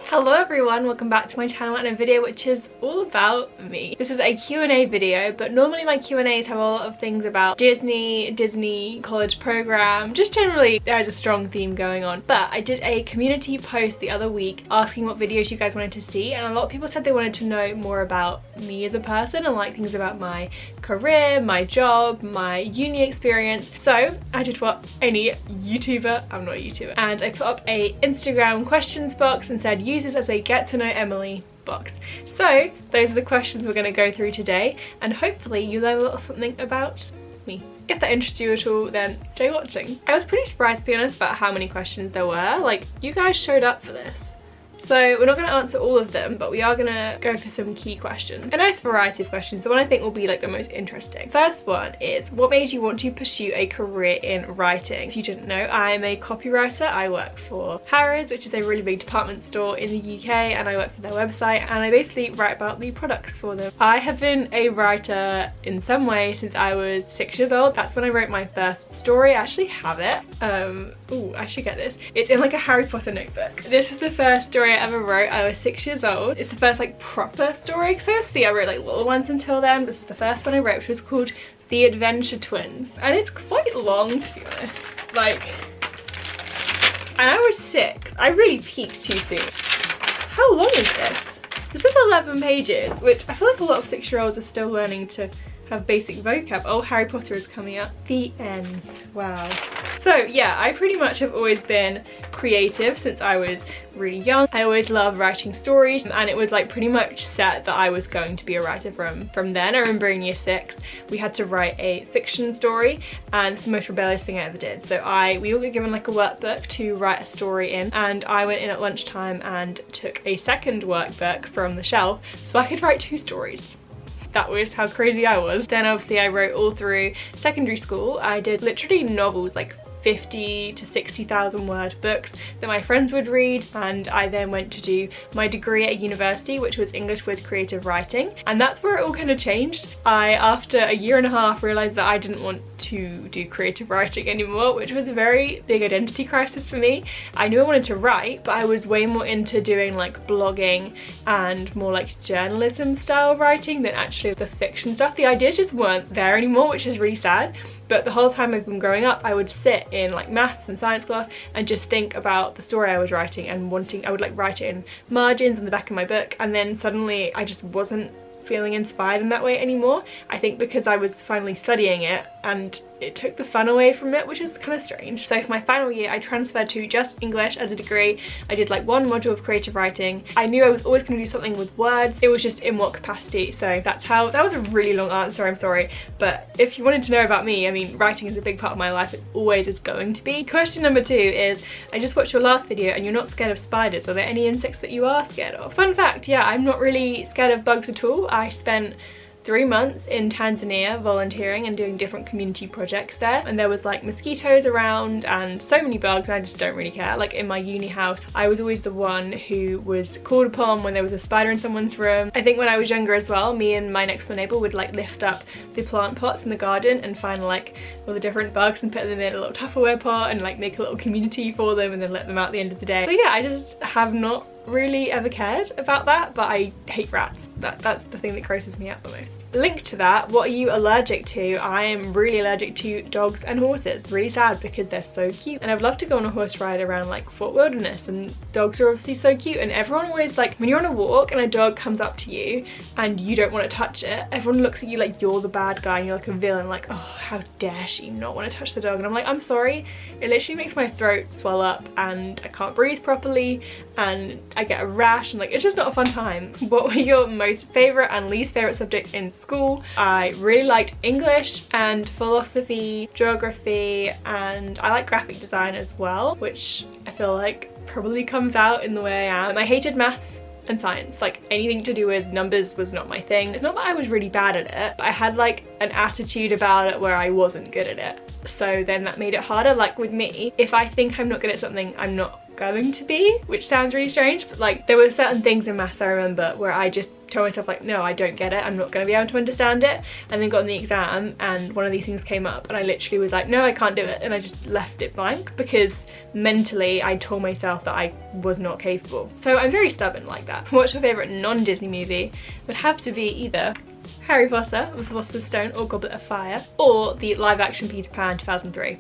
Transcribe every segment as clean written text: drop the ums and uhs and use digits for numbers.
Hello everyone, welcome back to my channel and a video which is all about me. This is a Q&A video, but normally my Q&As have a lot of things about Disney college program, just generally there's a strong theme going on. But I did a community post the other week asking what videos you guys wanted to see, and a lot of people said they wanted to know more about me as a person and like things about my career, my job, my uni experience. So I did what any YouTuber, I'm not a YouTuber, and I put up a Instagram questions box and said use this as a get to know Emily box. So those are the questions we're going to go through today, and hopefully you learn a little something about me. If that interests you at all, then stay watching. I was pretty surprised, to be honest, about how many questions there were. Like, you guys showed up for this. So we're not going to answer all of them, but we are going to go for some key questions. A nice variety of questions, the one I think will be like the most interesting. First one is, what made you want to pursue a career in writing? If you didn't know, I'm a copywriter. I work for Harrods, which is a really big department store in the UK, and I work for their website, and I basically write about the products for them. I have been a writer in some way since I was 6 years old. That's when I wrote my first story. I actually have it. Ooh, I should get this. It's in like a Harry Potter notebook. This was the first story I ever wrote. I was 6 years old. It's the first like proper story, because obviously I wrote like little ones until then. This was the first one I wrote, which was called The Adventure Twins, and it's quite long, to be honest. Like, and I was 6. I really peaked too soon. How long is this? This is 11 pages, which I feel like a lot of 6-year-olds are still learning to have basic vocab. Oh, Harry Potter is coming up. The end. Wow. So yeah, I pretty much have always been creative since I was really young. I always loved writing stories, and it was like pretty much set that I was going to be a writer from then. I remember in year 6 we had to write a fiction story, and it's the most rebellious thing I ever did. So we all got given like a workbook to write a story in, and I went in at lunchtime and took a second workbook from the shelf so I could write 2 stories. That was how crazy I was. Then obviously I wrote all through secondary school. I did literally novels, like 50 to 60,000 word books that my friends would read, and I then went to do my degree at university, which was English with creative writing, and that's where it all kind of changed. After a year and a half, realised that I didn't want to do creative writing anymore, which was a very big identity crisis for me. I knew I wanted to write, but I was way more into doing like blogging and more like journalism style writing than actually the fiction stuff. The ideas just weren't there anymore, which is really sad. But the whole time I've been growing up, I would sit in like maths and science class and just think about the story I was writing and I would like write it in margins in the back of my book, and then suddenly I just wasn't feeling inspired in that way anymore. I think because I was finally studying it and it took the fun away from it, which is kind of strange. So for my final year I transferred to just English as a degree. I did like 1 module of creative writing. I knew I was always going to do something with words, it was just in what capacity. So that's how, that was a really long answer, I'm sorry, but if you wanted to know about me, I mean, writing is a big part of my life, it always is going to be. Question number 2 is, I just watched your last video and you're not scared of spiders. Are there any insects that you are scared of? Fun fact, yeah, I'm not really scared of bugs at all. I spent 3 months in Tanzania volunteering and doing different community projects there, and there was like mosquitoes around and so many bugs, and I just don't really care. Like in my uni house, I was always the one who was called upon when there was a spider in someone's room. I think when I was younger as well, me and my next door neighbour would like lift up the plant pots in the garden and find like all the different bugs and put them in a little Tupperware pot and like make a little community for them and then let them out at the end of the day. So yeah, I just have not really ever cared about that, but I hate rats. That's the thing that grosses me out the most. Linked to that, what are you allergic to? I am really allergic to dogs and horses. Really sad because they're so cute, and I'd love to go on a horse ride around like Fort Wilderness, and dogs are obviously so cute, and everyone always like, when you're on a walk and a dog comes up to you and you don't want to touch it, everyone looks at you like you're the bad guy and you're like a villain, like, oh, how dare she not want to touch the dog. And I'm like, I'm sorry, it literally makes my throat swell up and I can't breathe properly and I get a rash, and like, it's just not a fun time. What were your most favourite and least favourite subjects in school? I really liked English and philosophy, geography, and I like graphic design as well, which I feel like probably comes out in the way I am. I hated maths and science. Like, anything to do with numbers was not my thing. It's not that I was really bad at it, but I had like an attitude about it where I wasn't good at it. So then that made it harder. Like with me, if I think I'm not good at something, I'm not going to be, which sounds really strange, but like there were certain things in maths I remember where I just told myself like, no, I don't get it, I'm not going to be able to understand it, and then got on the exam and one of these things came up and I literally was like, no, I can't do it, and I just left it blank because mentally I told myself that I was not capable. So I'm very stubborn like that. What's your favourite non-Disney movie? Would have to be either Harry Potter with the Philosopher's Stone or Goblet of Fire, or the live action Peter Pan 2003.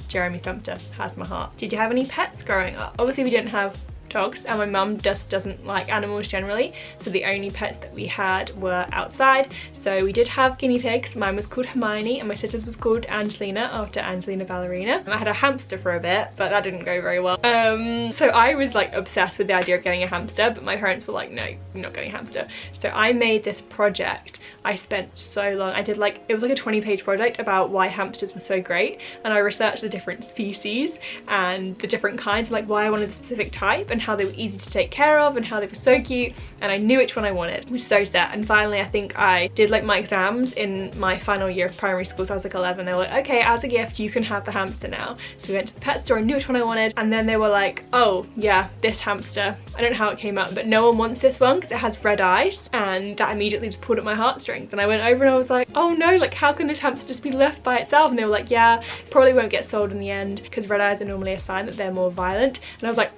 Jeremy Sumpter has my heart. Did you have any pets growing up? Obviously we didn't have dogs, and my mum just doesn't like animals generally, so the only pets that we had were outside. So we did have guinea pigs. Mine was called Hermione and my sister's was called Angelina, after Angelina Ballerina. And I had a hamster for a bit, but that didn't go very well. So I was like obsessed with the idea of getting a hamster, but my parents were like, no, you're not getting a hamster. So I made this project. I spent so long. I did like, it was like a 20-page project about why hamsters were so great, and I researched the different species and the different kinds, like why I wanted a specific type and how they were easy to take care of and how they were so cute, and I knew which one I wanted. I was so set, and finally I think I did like my exams in my final year of primary school, so I was like 11. They were like, okay, as a gift you can have the hamster now. So we went to the pet store, I knew which one I wanted, and then they were like, oh yeah, this hamster, I don't know how it came up, but no one wants this one because it has red eyes, and that immediately just pulled at my heartstrings. And I went over and I was like, oh no, like how can this hamster just be left by itself? And they were like, yeah, probably won't get sold in the end because red eyes are normally a sign that they're more violent. And I was like,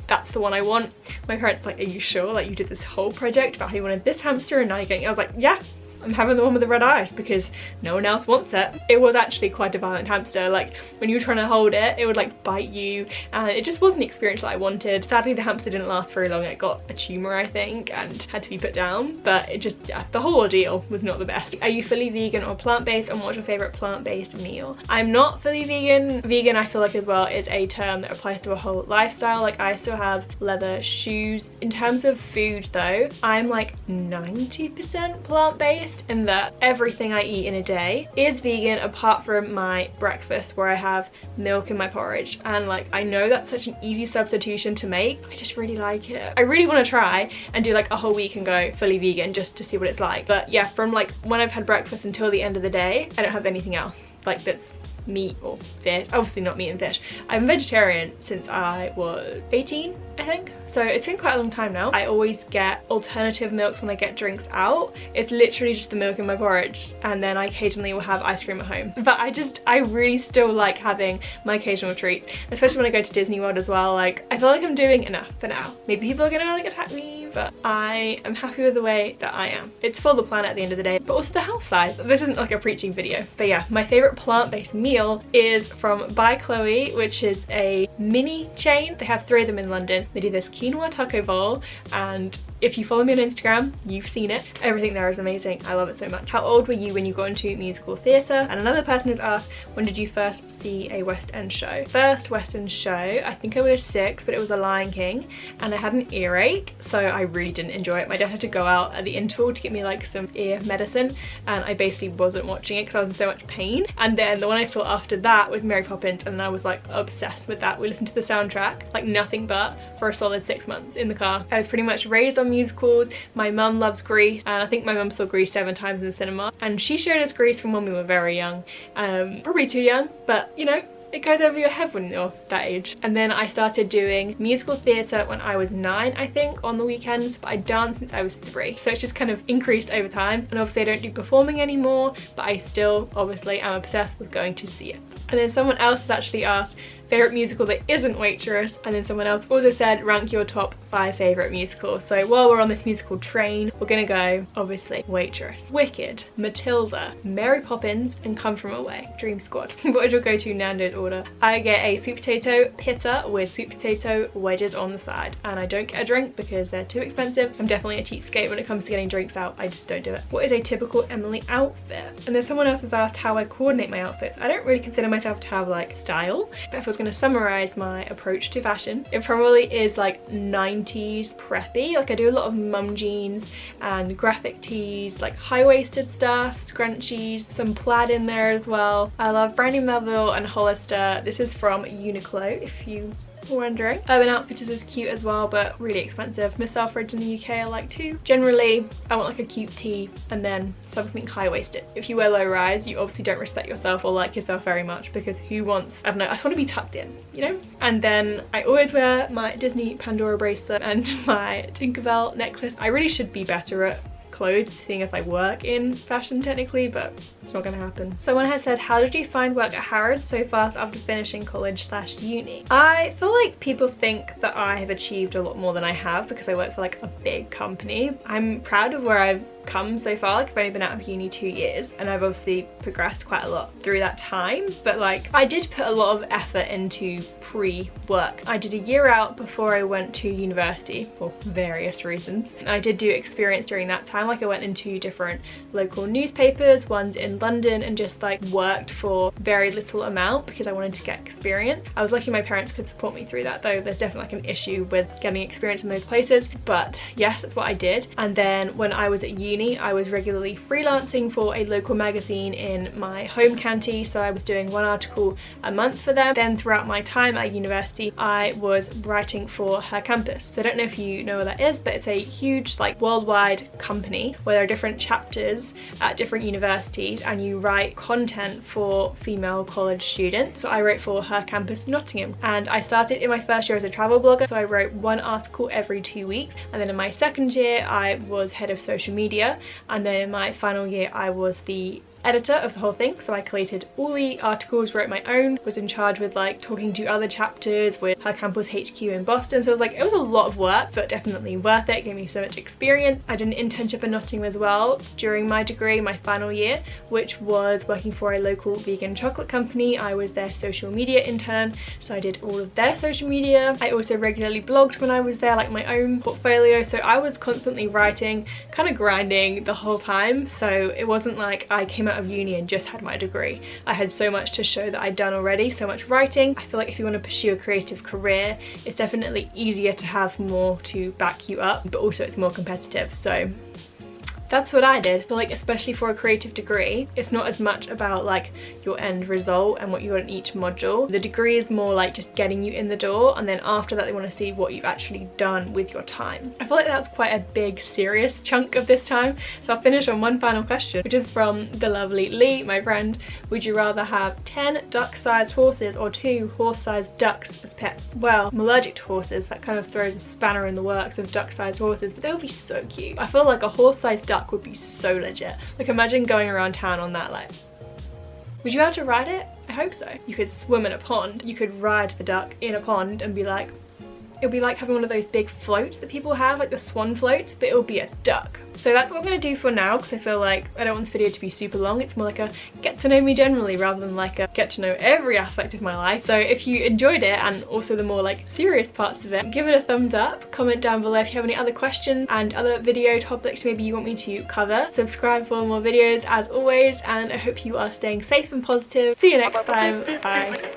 that's the one I want. My parents were like, are you sure? Like you did this whole project about how you wanted this hamster and now you're getting it. I was like, yeah, I'm having the one with the red eyes because no one else wants it. It was actually quite a violent hamster. Like when you were trying to hold it, it would like bite you, and it just wasn't the experience that I wanted. Sadly, the hamster didn't last very long. It got a tumour, I think, and had to be put down, but it just, yeah, the whole ordeal was not the best. Are you fully vegan or plant-based, and what's your favourite plant-based meal? I'm not fully vegan. Vegan, I feel like as well, is a term that applies to a whole lifestyle. Like I still have leather shoes. In terms of food though, I'm like 90% plant-based, in that everything I eat in a day is vegan apart from my breakfast where I have milk in my porridge, and like I know that's such an easy substitution to make. I just really like it. I really want to try and do like a whole week and go fully vegan just to see what it's like. But yeah, from like when I've had breakfast until the end of the day, I don't have anything else like that's meat or fish. Obviously not meat and fish. I'm vegetarian since I was 18, I think. So it's been quite a long time now. I always get alternative milks when I get drinks out. It's literally just the milk in my porridge, and then I occasionally will have ice cream at home. But I really still like having my occasional treats, especially when I go to Disney World as well. Like I feel like I'm doing enough for now. Maybe people are gonna like attack me, but I am happy with the way that I am. It's for the planet at the end of the day, but also the health side. This isn't like a preaching video, but yeah, my favorite plant-based meal is from By Chloe, which is a mini chain. They have 3 of them in London. They do this quinoa taco bowl, and if you follow me on Instagram, you've seen it. Everything there is amazing. I love it so much. How old were you when you got into musical theatre? And another person has asked, when did you first see a West End show? First West End show, I think I was 6, but it was a Lion King, and I had an earache, so I really didn't enjoy it. My dad had to go out at the interval to get me like some ear medicine, and I basically wasn't watching it because I was in so much pain. And then the one I saw after that was Mary Poppins, and I was like obsessed with that. We listened to the soundtrack like nothing but for a solid 6 months in the car. I was pretty much raised on musicals. My mum loves Grease, and I think my mum saw Grease 7 times in the cinema, and she showed us Grease from when we were very young. Probably too young, but you know, it goes over your head when you're that age. And then I started doing musical theatre when I was 9, I think, on the weekends, but I danced since I was 3. So it's just kind of increased over time. And obviously I don't do performing anymore, but I still obviously am obsessed with going to see it. And then someone else has actually asked, favourite musical that isn't Waitress, and then someone else also said rank your top 5 favourite musicals. So while we're on this musical train, we're gonna go obviously Waitress, Wicked, Matilda, Mary Poppins, and Come From Away, Dream Squad. What is your go-to Nando's order? I get a sweet potato pizza with sweet potato wedges on the side, and I don't get a drink because they're too expensive. I'm definitely a cheapskate when it comes to getting drinks out. I just don't do it. What is a typical Emily outfit? And then someone else has asked how I coordinate my outfits. I don't really consider myself to have like style, but if I was going to summarize my approach to fashion, it probably is like 90s preppy. Like I do a lot of mum jeans and graphic tees, like high-waisted stuff, scrunchies, some plaid in there as well. I love Brandy Melville and Hollister. This is from Uniqlo, if you wondering. Urban Outfitters is cute as well, but really expensive. Miss Selfridge in the UK I like too. Generally, I want like a cute tee and then something high-waisted. If you wear low-rise, you obviously don't respect yourself or like yourself very much, because who wants, I don't know, I just want to be tucked in, you know? And then I always wear my Disney Pandora bracelet and my Tinkerbell necklace. I really should be better at clothes, seeing as I work in fashion technically, but it's not gonna happen. Someone has said, how did you find work at Harrods so fast after finishing college/uni? I feel like people think that I have achieved a lot more than I have because I work for like a big company. I'm proud of where I've come so far. Like, I've only been out of uni 2 years and I've obviously progressed quite a lot through that time, but like I did put a lot of effort into pre-work. I did a year out before I went to university for various reasons. I did do experience during that time. Like, I went into different local newspapers, ones in London, and just like worked for very little amount because I wanted to get experience. I was lucky my parents could support me through that, though there's definitely like an issue with getting experience in those places, but yes, that's what I did. And then when I was at uni, I was regularly freelancing for a local magazine in my home county, so I was doing 1 article a month for them. Then throughout my time at university, I was writing for Her Campus. So I don't know if you know what that is, but it's a huge like worldwide company where there are different chapters at different universities and you write content for female college students. So I wrote for Her Campus Nottingham, and I started in my first year as a travel blogger, so I wrote 1 article every 2 weeks, and then in my second year I was head of social media, and then in my final year I was the editor of the whole thing. So I collated all the articles, wrote my own, was in charge with like talking to other chapters with Her Campus HQ in Boston. So it was like, it was a lot of work, but definitely worth it. It gave me so much experience. I did an internship in Nottingham as well during my degree, my final year, which was working for a local vegan chocolate company. I was their social media intern, so I did all of their social media. I also regularly blogged when I was there, like my own portfolio. So I was constantly writing, kind of grinding the whole time. So it wasn't like I came out of uni and just had my degree. I had so much to show that I'd done already, so much writing. I feel like if you want to pursue a creative career, it's definitely easier to have more to back you up, but also it's more competitive. So that's what I did. I feel like especially for a creative degree, it's not as much about like your end result and what you got in each module. The degree is more like just getting you in the door, and then after that they want to see what you've actually done with your time. I feel like that's quite a big serious chunk of this time, so I'll finish on one final question, which is from the lovely Lee, my friend. Would you rather have 10 duck-sized horses or 2 horse-sized ducks as pets? Well, I'm allergic to horses. That kind of throws a spanner in the works of duck-sized horses, but they would be so cute. I feel like a horse-sized duck would be so legit. Like, imagine going around town on that. Like, would you be able to ride it? I hope so. You could swim in a pond. You could ride the duck in a pond and be like, it would be like having one of those big floats that people have, like the swan floats, but it will be a duck. So that's what I'm going to do for now, because I feel like I don't want this video to be super long. It's more like a get to know me generally rather than like a get to know every aspect of my life. So if you enjoyed it, and also the more like serious parts of it, give it a thumbs up. Comment down below if you have any other questions and other video topics maybe you want me to cover. Subscribe for more videos as always, and I hope you are staying safe and positive. See you next time. Bye.